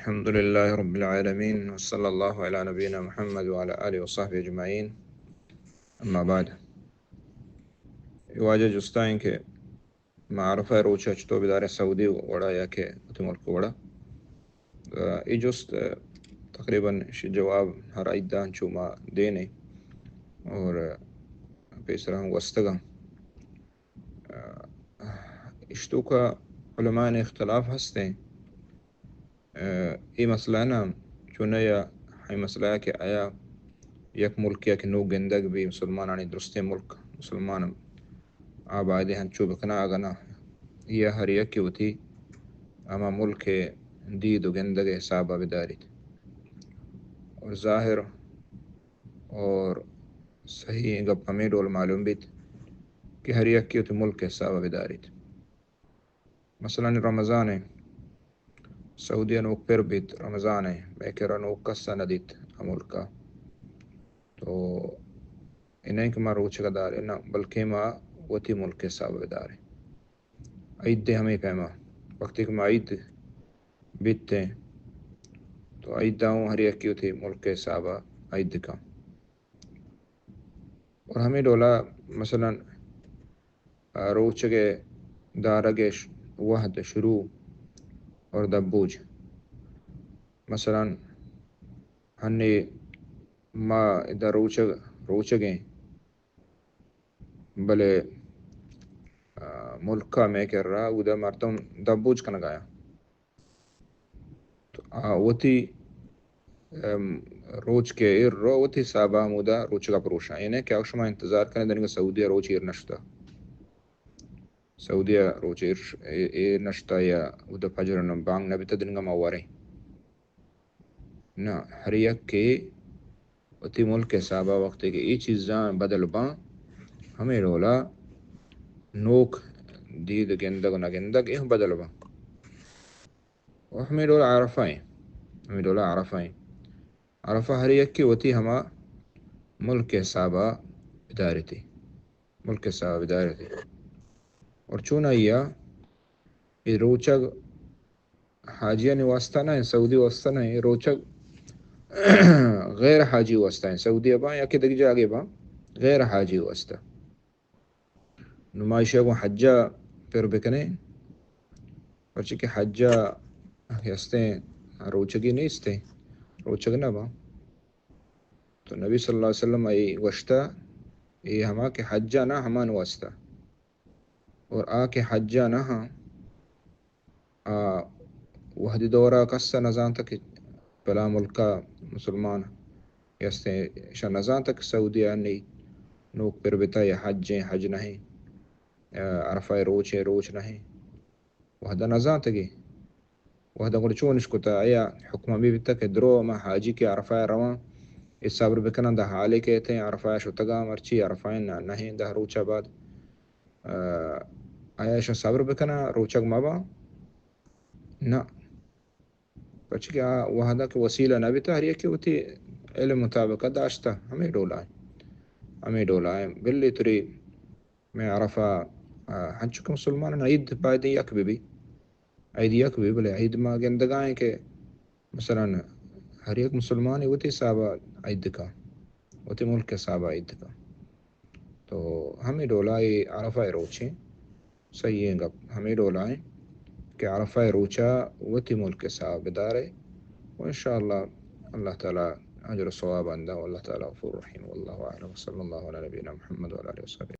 الحمد لله رب العالمين وصلى الله على نبينا محمد وعلى آله وصحبه أجمعين. أما بعد يواجه جستاين کے معرفة روچا چطور بدار سعودی وڑا یا کہ اتو ملک وڑا ای جست تقریباً جواب ہر ایدان چو ما دینے اور پیسرا ہوں وستگا اشتو کا علماء نے اختلاف ہستے ہیں ای مسئلہ نا چونہ یا ہی مسئلہ ہے کہ آیا یک ملک یا کہ نو گندگ بھی مسلمانانی درستے ملک مسلمان آبادی ہنچو بکنا آگنا یا ہر یک کی ہوتی اما ملک دید و گندگ حسابہ بداری تھی اور ظاہر اور صحیح گپ ہمیں ڈول معلوم بھی تھی کہ ہر یک کی ہوتی ملک حسابہ بداری تھی. مثلا رمضان ہے سعودی نوک پر بیت رمضان ہے میں کہہ رہا نوک کسا ندیت ملک کا تو انہیں کہ ما روچ کا دار ہے نا بلکہ ما وتی ملک کے صاحب دار ہے. عید دے ہمیں پیما وقتی کہ ما عید بیتتے ہیں تو عید داؤں ہر یک کی ہوتی ملک کے صاحب عید کا اور ہمیں ڈولا مثلا روچ کے دارگ وحد شروع اور دبوج مثلا ہنی ما ادھر روچ گئے بلے ملک کا میں کہہ رہا ادھر مردم دبوج کا نگایا تو وتی روچ کے رو وتی صحابہ مودا روچ کا پروشا انہیں کیا شما انتظار کریں دنگا سعودیہ روچ ایر نشتا سعودیہ روچ ایر نشتا یا ادھر فجر بانگ نبی تا دنگا موارے نا ہر یک کے وتی ملک کے صحابہ وقت کے ای چیزاں بدل باں ہمیں رولا نوک دید گندگ نگندگ یہ بدل باں اور ہمیں رولا عرفہ ہیں ہمیں رولا عرفہ ہیں عرفہ ہر یک کی وتی ہما ملک کے صحابہ اداری تھی ملک کے صحابہ اداری تھی اور چونہ یہ روچگ حاجیہ نے واسطہ نہ ہے سعودی واسطہ نہ ہے روچگ غیر حاجی واسطہ ہے سعودی ابا یا کہ دیکھ جاگے با غیر حاجی واسطہ نمائشہ کو حجہ پر بکنے پرچہ کہ حجہ ہستے روچگی نہیں استے روچگ نہ با تو نبی صلی اللہ علیہ وسلم ای وشتہ یہ ہما کہ حجہ نہ ہمان واسطہ اور کے حجہ نہ ہاں وحدی دورہ کسا نظام تک پلا ملکہ مسلمان یستے شاہ نظام تک سعودیہ نہیں نوک پر بتا یا حج نہیں عرفہ روچ نہیں وحدہ نظام تگی وحدہ قول چونش کتا آیا حکمہ بھی بتا کہ درو ما حاجی کے عرفہ روان اس صبر بکنا دا حالے کہتے ہیں عرفہ شتگا مرچی عرفہ نہیں دا روچہ بعد آیا شاہ صبر بکنا روچگ مبا نا پچھ کیا وحدہ کے وسیلہ نہ بھی تحریہ کی ہوتی علم مطابقہ داشتا ہمیں ڈولا ہے بلی تری میں عرفہ ہنچکا مسلمان عید پائدی یک بھی عید یک بھی بلے عید ما گندگائیں کہ مثلا ہر ایک مسلمان ہوتی صحابہ عید کا ہوتی ملک کے صحابہ عید کا تو ہمیں ڈولا عرفہ روچیں صحیح ہے گا ہمیں ڈولا ہے کہ عرفہ روچا وتی ملک کے صحابہ دارے وانشاءاللہ اللہ تعالیٰ اجر و ثواب اندہ واللہ تعالیٰ غفور رحیم واللہ اعلم صلی اللہ علیہ نبینا محمد وعلیہ وسلم.